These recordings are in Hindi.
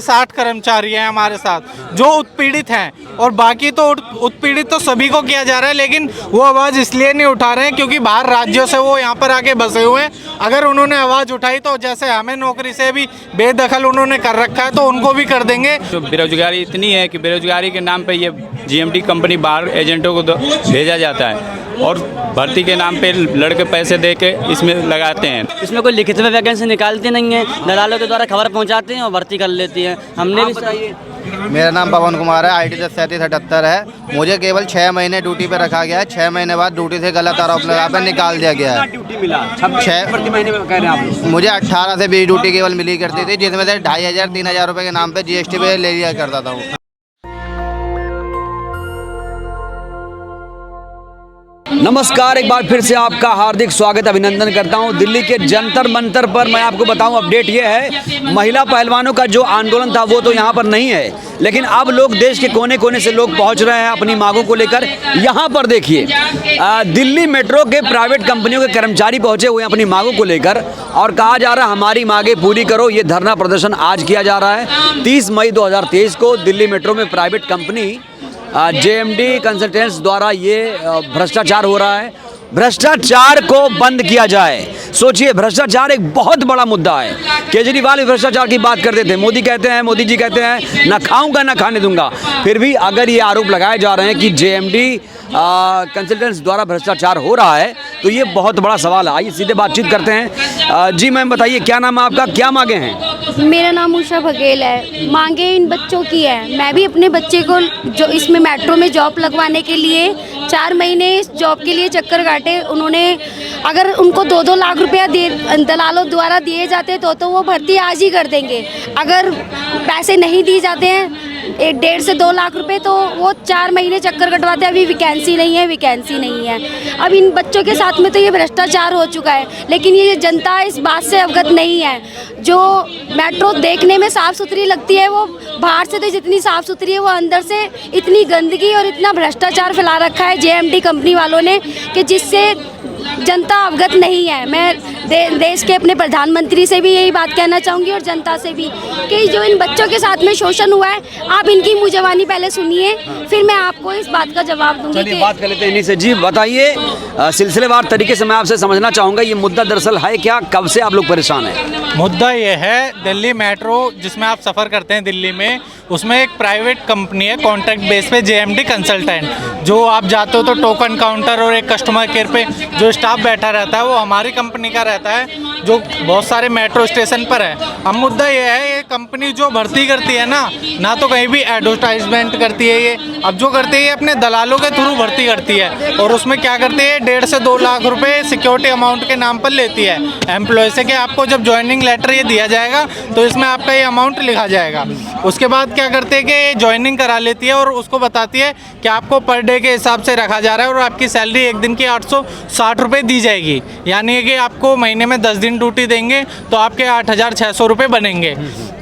60 कर्मचारी हैं हमारे साथ जो उत्पीड़ित हैं, और बाकी तो उत्पीड़ित तो सभी को किया जा रहा है, लेकिन वो आवाज़ इसलिए नहीं उठा रहे हैं क्योंकि बाहर राज्यों से वो यहाँ पर आके बसे हुए हैं। अगर उन्होंने आवाज़ उठाई तो जैसे हमें नौकरी से भी बेदखल उन्होंने कर रखा है, तो उनको भी कर देंगे। तो बेरोजगारी इतनी है कि बेरोजगारी के नाम पे ये जीएमडी कंपनी बाहर एजेंटों को भेजा जाता है और भर्ती के नाम पे लड़के पैसे दे के इसमें लगाते हैं। इसमें कोई लिखित में वैकेंसी निकालती नहीं है, दलालों के द्वारा खबर पहुंचाते हैं और भर्ती कर लेती है। हमने भी बताइए। मेरा नाम पवन कुमार है, ID 103778 है। मुझे केवल 6 महीने ड्यूटी पे रखा गया है। 6 महीने बाद ड्यूटी से गलत आरोप लगा कर निकाल दिया गया है। ड्यूटी मिला 6 प्रति महीने में कह रहे हैं आप? मुझे 18 से 20 ड्यूटी केवल मिली करती थी, जिसमें से 2500 3000 रुपये के नाम पे GST पे ले लिया करता था। नमस्कार, एक बार फिर से आपका हार्दिक स्वागत अभिनंदन करता हूं। दिल्ली के जंतर मंतर पर मैं आपको बताऊं, अपडेट ये है, महिला पहलवानों का जो आंदोलन था वो तो यहां पर नहीं है, लेकिन अब लोग देश के कोने कोने से लोग पहुंच रहे हैं अपनी मांगों को लेकर। यहां पर देखिए, दिल्ली मेट्रो के प्राइवेट कंपनियों के कर्मचारी पहुंचे हुए हैं अपनी मांगों को लेकर, और कहा जा रहा है हमारी मांगें पूरी करो। ये धरना प्रदर्शन आज किया जा रहा है। 30 मई 2023 को दिल्ली मेट्रो में प्राइवेट कंपनी JMD कंसल्टेंट्स द्वारा ये भ्रष्टाचार हो रहा है। भ्रष्टाचार को बंद किया जाए। सोचिए, भ्रष्टाचार एक बहुत बड़ा मुद्दा है। केजरीवाल भी भ्रष्टाचार की बात करते थे। मोदी जी कहते हैं ना खाऊंगा ना खाने दूंगा। फिर भी अगर ये आरोप लगाए जा रहे हैं कि JMD कंसल्टेंट्स द्वारा भ्रष्टाचार हो रहा है, तो ये बहुत बड़ा सवाल है। आइए सीधे बातचीत करते हैं। जी मैम, बताइए क्या नाम है आपका, क्या मांगे हैं? मेरा नाम उषा बघेल है। मांगे इन बच्चों की है। मैं भी अपने बच्चे को जो इसमें मेट्रो में जॉब लगवाने के लिए 4 महीने इस जॉब के लिए चक्कर काटे। उन्होंने अगर उनको 2-2 लाख रुपया दलालों द्वारा दिए जाते तो वो भर्ती आज ही कर देंगे। अगर पैसे नहीं दिए जाते हैं 1.5 से 2 लाख रुपए, तो वो 4 महीने चक्कर कटवाते हैं। अभी वैकेंसी नहीं है। अब इन बच्चों के साथ में तो ये भ्रष्टाचार हो चुका है, लेकिन ये जनता इस बात से अवगत नहीं है। जो मेट्रो देखने में साफ़ सुथरी लगती है, वो बाहर से तो जितनी साफ़ सुथरी है, वो अंदर से इतनी गंदगी और इतना भ्रष्टाचार फैला रखा है JMD कंपनी वालों ने कि जिससे जनता अवगत नहीं है। मैं देश के अपने प्रधानमंत्री से भी यही बात कहना चाहूँगी और जनता से भी कि जो इन बच्चों के साथ में शोषण हुआ है, आप इनकी मुँह जबानी पहले सुनिए, फिर मैं आपको इस बात का जवाब दूंगी। चलिए बात कर लेते हैं इन्हीं से। जी बताइए, सिलसिलेवार तरीके से मैं आपसे समझना चाहूँगा, ये मुद्दा दरअसल है क्या, कब से आप लोग परेशान हैं? मुद्दा ये है, दिल्ली मेट्रो जिसमें आप सफ़र करते हैं दिल्ली में, उसमें एक प्राइवेट कंपनी है कॉन्ट्रैक्ट बेस पे JMD कंसल्टेंट। जो आप जाते हो तो टोकन काउंटर और एक कस्टमर केयर पे जो स्टाफ बैठा रहता है वो हमारी कंपनी का रहता है, जो बहुत सारे मेट्रो स्टेशन पर है। अब मुद्दा ये है, ये कंपनी जो भर्ती करती है ना तो कहीं भी एडवर्टाइजमेंट करती है। ये अब जो करती है, ये अपने दलालों के थ्रू भर्ती करती है, और उसमें क्या करती है, 1.5 से 2 लाख रुपए सिक्योरिटी अमाउंट के नाम पर लेती है एम्प्लॉय से कि आपको जब ज्वाइनिंग लेटर ये दिया जाएगा तो इसमें आपका ये अमाउंट लिखा जाएगा। उसके बाद क्या करते हैं कि ज्वाइनिंग करा लेती है और उसको बताती है कि आपको पर डे के हिसाब से रखा जा रहा है और आपकी सैलरी एक दिन की 860 रुपये दी जाएगी। यानी कि आपको महीने में 10 दिन ड्यूटी देंगे तो आपके 8600 रुपये बनेंगे।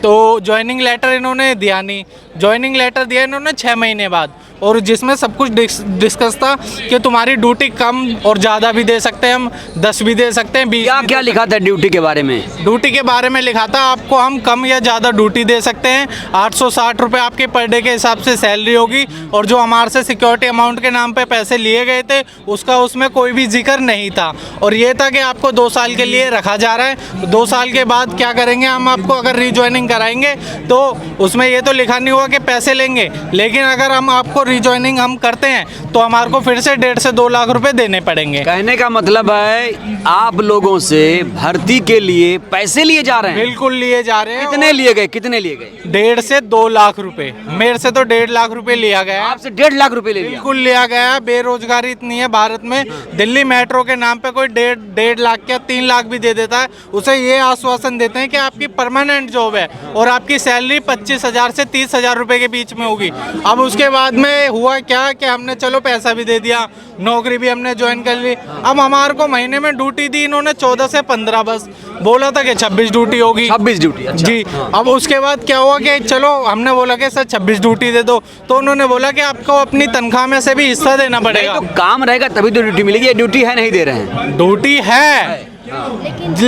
तो ज्वाइनिंग लेटर इन्होंने दिया नहीं। ज्वाइनिंग लेटर दिया इन्होंने 6 महीने बाद, और जिसमें सब कुछ डिस्कस था कि तुम्हारी ड्यूटी कम और ज़्यादा भी दे सकते हैं, हम 10 भी दे सकते हैं, 20। क्या लिखा था ड्यूटी के बारे में? ड्यूटी के बारे में लिखा था आपको हम कम या ज़्यादा ड्यूटी दे सकते हैं। 860 रुपये आपके पर डे के हिसाब से सैलरी होगी, और जो हमारे से सिक्योरिटी अमाउंट के नाम पे पैसे लिए गए थे उसका उसमें कोई भी जिक्र नहीं था। और ये था कि आपको 2 साल के लिए रखा जा रहा है। 2 साल के बाद क्या करेंगे, हम आपको अगर रीज्वाइनिंग कराएंगे तो उसमें ये तो लिखा नहीं हुआ कि पैसे लेंगे, लेकिन अगर हम आपको रीज्वाइनिंग हम करते हैं तो हमारे को फिर से 1.5 से 2 लाख रुपए देने पड़ेंगे। कहने का मतलब है आप लोगों से भर्ती के लिए पैसे लिए जा रहे हैं? बिल्कुल लिए जा रहे हैं। कितने लिए गए? 1.5 से 2 लाख रुपए। मेरे से तो 1.5 लाख रुपए लिया गया। आपसे 1.5 लाख रुपए ले लिया? बिल्कुल लिया गया। बेरोजगारी इतनी है भारत में, दिल्ली मेट्रो के नाम पे कोई 1.5 लाख या 3 लाख भी दे देता है। उसे ये आश्वासन देते हैं कि आपकी परमानेंट जॉब है और आपकी सैलरी 25,000 से 30,000 रुपए के बीच में होगी। अब उसके बाद में हुआ क्या कि हमने चलो पैसा भी दे दिया, नौकरी भी हमने ज्वाइन कर ली। अब हमारे को महीने में ड्यूटी दी इन्होंने 14 से 15, बस बोला था कि 26 ड्यूटी होगी। 26 ड्यूटी? अच्छा। जी। अब उसके बाद क्या हुआ कि चलो हमने बोला कि सर 26 ड्यूटी दे दो, तो उन्होंने बोला कि आपको अपनी तनख्वाह में से भी हिस्सा देना पड़ेगा। तो काम रहेगा तभी तो ड्यूटी मिलेगी। ड्यूटी है, नहीं दे रहे हैं? ड्यूटी है,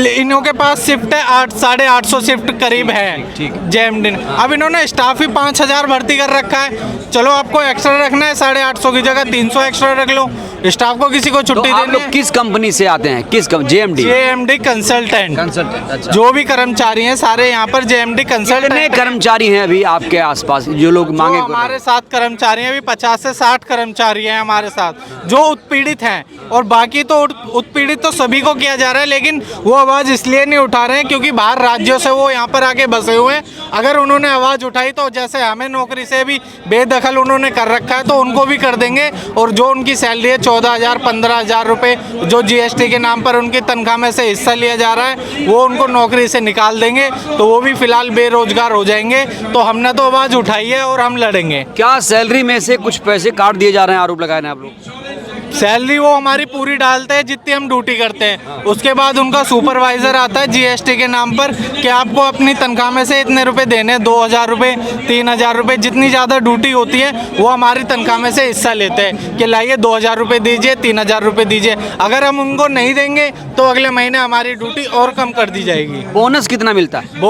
इन्हों के पास शिफ्ट है 800-850 शिफ्ट करीब है जेएमडी ने। अब इन्होंने स्टाफ ही 5000 भर्ती कर रखा है। चलो आपको एक्स्ट्रा रखना है 850 की जगह 300 एक्स्ट्रा रख लो, स्टाफ को किसी को तो छुट्टी आप देनी लोग है। किस कंपनी से आते हैं? किस जेएमडी? JMD consultant. अच्छा। जो भी कर्मचारी हैं सारे यहाँ पर जेएमडी कितने कंसल्टेंट। कर्मचारी हैं अभी आपके आसपास जो लोग मांगे? हमारे साथ कर्मचारी हैं, अभी 50 से 60 कर्मचारी हैं हमारे साथ जो उत्पीड़ित हैं, और बाकी तो उत्पीड़ित तो सभी को किया जा रहा है, लेकिन वो आवाज़ इसलिए नहीं उठा रहे हैं क्योंकि बाहर राज्यों से वो यहाँ पर आके बसे हुए हैं। अगर उन्होंने आवाज़ उठाई तो जैसे हमें नौकरी से भी बेदखल उन्होंने कर रखा है तो उनको भी कर देंगे, और जो उनकी सैलरी है 14,000 15,000 रुपये जो जीएसटी के नाम पर उनकी तनख्वाह में से हिस्सा लिया जा रहा है वो उनको नौकरी से निकाल देंगे, तो वो भी फिलहाल बेरोजगार हो जाएंगे। तो हमने तो आवाज़ उठाई है और हम लड़ेंगे। क्या सैलरी में से कुछ पैसे काट दिए जा रहे हैं? आरोप लगाए हैं आप लोग। सैलरी वो हमारी पूरी डालते हैं जितनी हम ड्यूटी करते हैं, उसके बाद उनका सुपरवाइजर आता है जीएसटी के नाम पर कि आपको अपनी तनख्वाह में से इतने रुपए देने, 2,000 रुपये 3,000 रुपये, जितनी ज़्यादा ड्यूटी होती है वो हमारी तनख्वाह में से हिस्सा लेते हैं कि लाइए 2,000 रुपये दीजिए, 3,000 रुपये दीजिए। अगर हम उनको नहीं देंगे तो अगले महीने हमारी ड्यूटी और कम कर दी जाएगी। बोनस कितना मिलता है?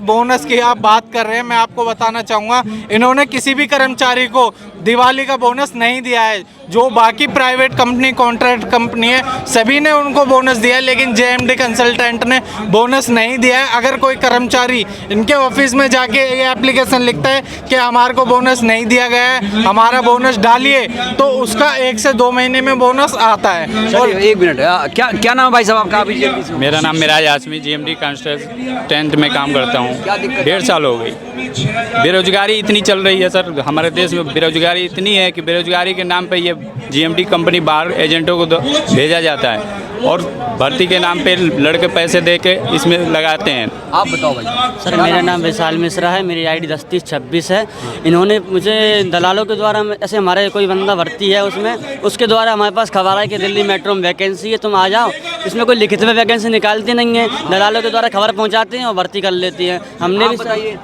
बोनस की आप बात कर रहे हैं, मैं आपको बताना चाहूँगा इन्होंने किसी भी कर्मचारी को दिवाली का बोनस नहीं दिया है। जो बाकी प्राइवेट कंपनी, कॉन्ट्रैक्ट कंपनी है सभी ने उनको बोनस दिया है, लेकिन जेएमडी कंसल्टेंट ने बोनस नहीं दिया है। अगर कोई कर्मचारी इनके ऑफिस में जाके ये एप्लीकेशन लिखता है कि हमारे को बोनस नहीं दिया गया है, हमारा बोनस डालिए, तो उसका 1 से 2 महीने में बोनस आता है। और 1 मिनट, क्या नाम है भाई साहब आपका? अभी मेरा नाम मिराज आसमी, जीएमडी कंसल्टेंट में काम करता हूँ। 1.5 साल हो गई। बेरोजगारी इतनी चल रही है सर, हमारे देश में बेरोजगारी इतनी है कि बेरोजगारी के नाम पे ये जीएमडी कंपनी बाहर एजेंटों को भेजा जाता है और भर्ती के नाम पे लड़के पैसे दे के इसमें लगाते हैं। आप बताओ भाई। सर मेरा नाम विशाल मिश्रा है, मेरी आईडी 103026 है। इन्होंने मुझे दलालों के द्वारा, ऐसे हमारे कोई बंदा भर्ती है उसमें, उसके द्वारा हमारे पास खबर है कि दिल्ली मेट्रो में वैकेंसी है, तुम आ जाओ। इसमें कोई लिखित में वैकेंसी निकालती नहीं है, दलालों के द्वारा खबर पहुँचाते हैं और भर्ती कर लेती हैं। हमने भी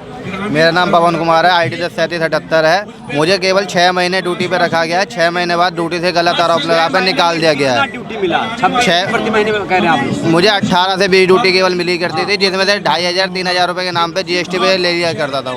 मेरा नाम पवन कुमार है, ID 103778 है। मुझे केवल 6 महीने ड्यूटी पे रखा गया है। 6 महीने बाद ड्यूटी से गलत आरोप लगा कर निकाल दिया गया है। ड्यूटी मिला 6 प्रति महीने में कह रहे हैं आप लोग? मुझे 18 से 20 ड्यूटी केवल मिली करती थी, जिसमें से 2,500 3,000 रुपये के नाम पे जीएसटी पे ले लिया करता था।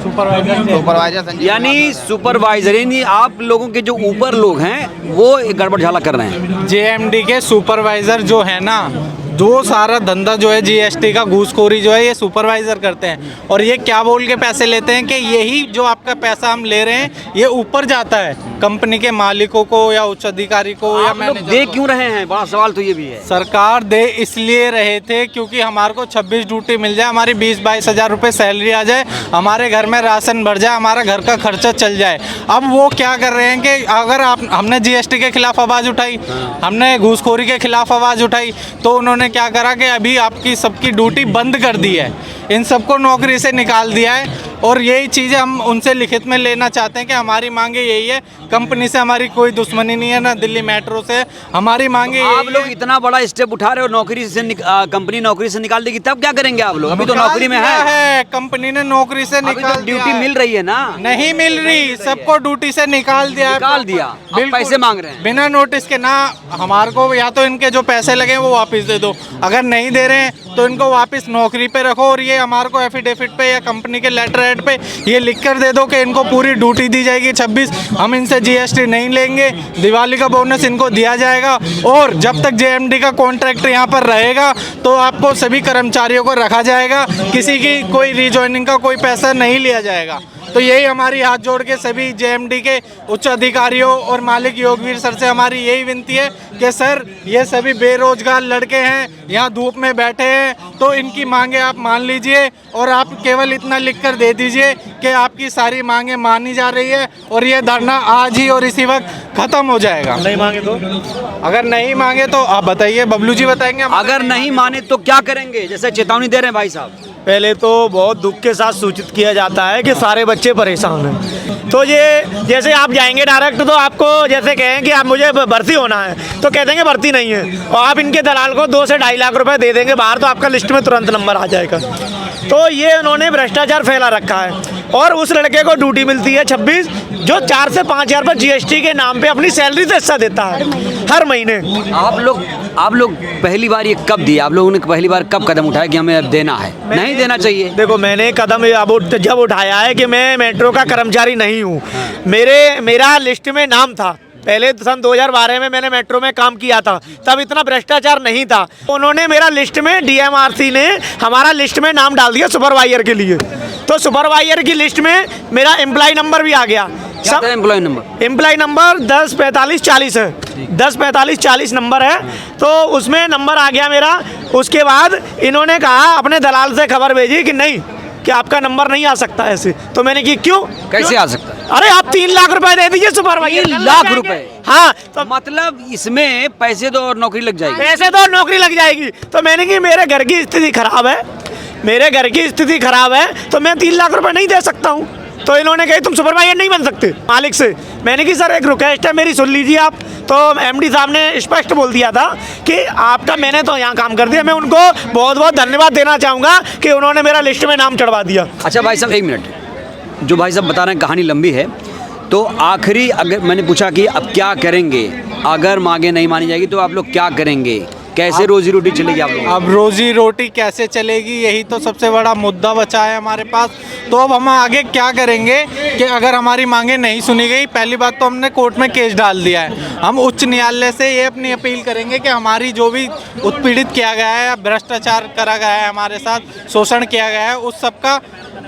सुपरवाइजर संजीव। यानी सुपरवाइजर, यानी आप लोगों के जो ऊपर लोग हैं वो गड़बड़ झाला कर रहे हैं। जेएमडी के सुपरवाइजर जो है ना, जो सारा धंधा जो है जीएसटी का घूसखोरी जो है ये सुपरवाइजर करते हैं, और ये क्या बोल के पैसे लेते हैं कि यही जो आपका पैसा हम ले रहे हैं ये ऊपर जाता है कंपनी के मालिकों को या उच्च अधिकारी को या आप लोग मैनेजर दे को। क्यों रहे हैं? बड़ा सवाल तो ये भी है। सरकार दे इसलिए रहे थे क्योंकि हमारे को 26 ड्यूटी मिल जाए, हमारी 20-22 हज़ार रुपये सैलरी आ जाए, हमारे घर में राशन बढ़ जाए, हमारा घर का खर्चा चल जाए। अब वो क्या कर रहे हैं कि अगर हमने जीएसटी के खिलाफ आवाज़ उठाई, हमने घूसखोरी के खिलाफ आवाज़ उठाई, तो उन्होंने क्या करा कि अभी आपकी सबकी ड्यूटी बंद कर दी है, इन सबको नौकरी से निकाल दिया है। और यही चीज़ें हम उनसे लिखित में लेना चाहते हैं कि हमारी मांगे यही है। कंपनी से हमारी कोई दुश्मनी नहीं है, ना दिल्ली मेट्रो से। हमारी मांगे आप लोग इतना बड़ा स्टेप उठा रहे हो, नौकरी से कंपनी नौकरी से निकाल देगी, तब क्या करेंगे आप लोग? अभी तो नौकरी में है, कंपनी ने नौकरी से निकाल ड्यूटी मिल रही है ना? नहीं मिल रही, सबको ड्यूटी से निकाल दिया। बिल्कुल पैसे मांग रहे हैं बिना नोटिस के। ना हमारे को या तो इनके जो पैसे लगे वो वापस दे दो, अगर नहीं दे रहे हैं तो इनको वापस नौकरी पे रखो, और ये हमारे को एफिडेविट पे या कंपनी के लेटर हेड पे ये लिख कर दे दो कि इनको पूरी ड्यूटी दी जाएगी 26, हम इनसे जीएसटी नहीं लेंगे, दिवाली का बोनस इनको दिया जाएगा, और जब तक जेएमडी का कॉन्ट्रैक्ट यहाँ पर रहेगा तो आपको सभी कर्मचारियों को रखा जाएगा, किसी की कोई रीजॉइनिंग का कोई पैसा नहीं लिया जाएगा। तो यही हमारी हाथ जोड़ के सभी जेएमडी के उच्च अधिकारियों और मालिक योगवीर सर से हमारी यही विनती है कि सर ये सभी बेरोजगार लड़के हैं, यहाँ धूप में बैठे हैं, तो इनकी मांगे आप मान लीजिए, और आप केवल इतना लिख कर दे दीजिए कि आपकी सारी मांगे मानी जा रही है, और ये धरना आज ही और इसी वक्त खत्म हो जाएगा। नहीं मांगे तो? अगर नहीं मांगे तो आप बताइए, बबलू जी बताएंगे। अगर नहीं माने तो क्या करेंगे? जैसे चेतावनी दे रहे हैं भाई साहब। पहले तो बहुत दुख के साथ सूचित किया जाता है कि सारे बच्चे परेशान हैं। तो ये जैसे आप जाएंगे डायरेक्ट तो आपको जैसे कहें कि आप मुझे भर्ती होना है तो कह देंगे भर्ती नहीं है, और आप इनके दलाल को 2 से 2.5 लाख रुपए दे देंगे बाहर, तो आपका लिस्ट में तुरंत नंबर आ जाएगा। तो ये उन्होंने भ्रष्टाचार फैला रखा है। और उस लड़के को ड्यूटी मिलती है 26, जो 4 से 5 हज़ार पर जीएसटी के नाम पे अपनी सैलरी से हिस्सा देता है। हर महीने। आप लोग पहली बार ये कब दिए? आप लोगों ने पहली बार कब कदम उठाया कि हमें अब देना है? नहीं देना चाहिए। देखो मैंने कदम जब उठाया है कि मैं मेट्रो का कर्मचारी नहीं हूँ। मेरा लिस्ट में नाम था, पहले सन 2012 में मैंने मेट्रो में काम किया था, तब इतना भ्रष्टाचार नहीं था। उन्होंने मेरा लिस्ट में डीएमआरसी ने हमारा लिस्ट में नाम डाल दिया सुपरवाइजर के लिए, तो सुपरवाइजर की लिस्ट में मेरा एम्प्लॉय नंबर भी आ गया। सब एम्प्लॉय नंबर 104540 है, 104540 नंबर है, तो उसमें नंबर आ गया मेरा। उसके बाद इन्होंने कहा, अपने दलाल से खबर भेजी कि नहीं, कि आपका नंबर नहीं आ सकता ऐसे। तो मैंने की क्यों, कैसे आ सकता है? अरे आप 3 लाख रुपए दे दीजिए सुपरवाइजर। 3 लाख रुपए? हाँ, तो मतलब इसमें पैसे दो और नौकरी लग जाएगी। पैसे तो नौकरी लग जाएगी। तो मैंने की मेरे घर की स्थिति खराब है, मेरे घर की स्थिति खराब है, तो मैं 3 लाख रुपए नहीं दे सकता हूँ। तो इन्होंने कहा तुम सुपरवाइजर नहीं बन सकते मालिक से। मैंने की सर एक रिक्वेस्ट है मेरी, सुन लीजिए आप। तो एमडी साहब ने स्पष्ट बोल दिया था कि आपका, मैंने तो यहाँ काम कर दिया। मैं उनको बहुत बहुत धन्यवाद देना चाहूँगा कि उन्होंने मेरा लिस्ट में नाम चढ़वा दिया। अच्छा भाई साहब, एक मिनट, जो भाई साहब बता रहे हैं कहानी लंबी है, तो आखिरी अगर मैंने पूछा कि अब क्या करेंगे, अगर मांगे नहीं मानी जाएगी तो आप लोग क्या करेंगे? कैसे रोजी रोटी चलेगी आप लोग? अब रोजी रोटी कैसे चलेगी, यही तो सबसे बड़ा मुद्दा बचा है हमारे पास। तो अब हम आगे क्या करेंगे कि अगर हमारी मांगे नहीं सुनी गई, पहली बात तो हमने कोर्ट में केस डाल दिया है। हम उच्च न्यायालय से ये अपनी अपील करेंगे कि हमारी जो भी उत्पीड़ित किया गया है, भ्रष्टाचार करा गया है, हमारे साथ शोषण किया गया है, उस सब का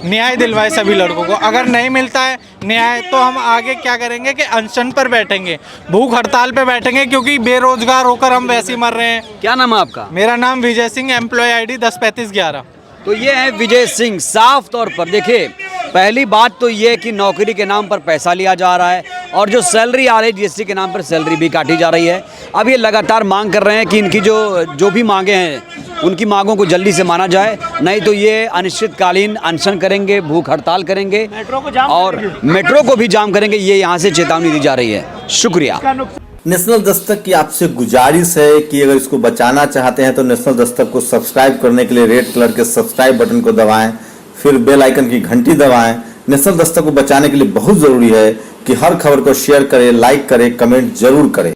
न्याय दिलवाए सभी लड़कों को। अगर नहीं मिलता है न्याय, तो हम आगे क्या करेंगे कि अनशन पर बैठेंगे, भूख हड़ताल पे बैठेंगे, क्योंकि बेरोजगार होकर हम वैसे ही मर रहे हैं। क्या नाम है आपका? मेरा नाम विजय सिंह, एम्प्लॉय ID 103511। तो ये है विजय सिंह। साफ तौर पर देखिए, पहली बात तो ये कि नौकरी के नाम पर पैसा लिया जा रहा है, और जो सैलरी आ रही है जीएसटी के नाम पर सैलरी भी काटी जा रही है। अब ये लगातार मांग कर रहे हैं कि इनकी जो भी मांगे हैं, उनकी मांगों को जल्दी से माना जाए, नहीं तो ये अनिश्चितकालीन अनशन करेंगे, भूख हड़ताल करेंगे, और मेट्रो को भी जाम करेंगे। ये यहाँ से चेतावनी दी जा रही है। शुक्रिया। नेशनल दस्तक की आपसे गुजारिश है कि अगर इसको बचाना चाहते हैं तो नेशनल दस्तक को सब्सक्राइब करने के लिए रेड कलर के सब्सक्राइब बटन को दबाएं, फिर बेल आइकन की घंटी दबाएं। नेशनल दस्तक को बचाने के लिए बहुत जरूरी है कि हर खबर को शेयर करें, लाइक करें, कमेंट जरूर करें।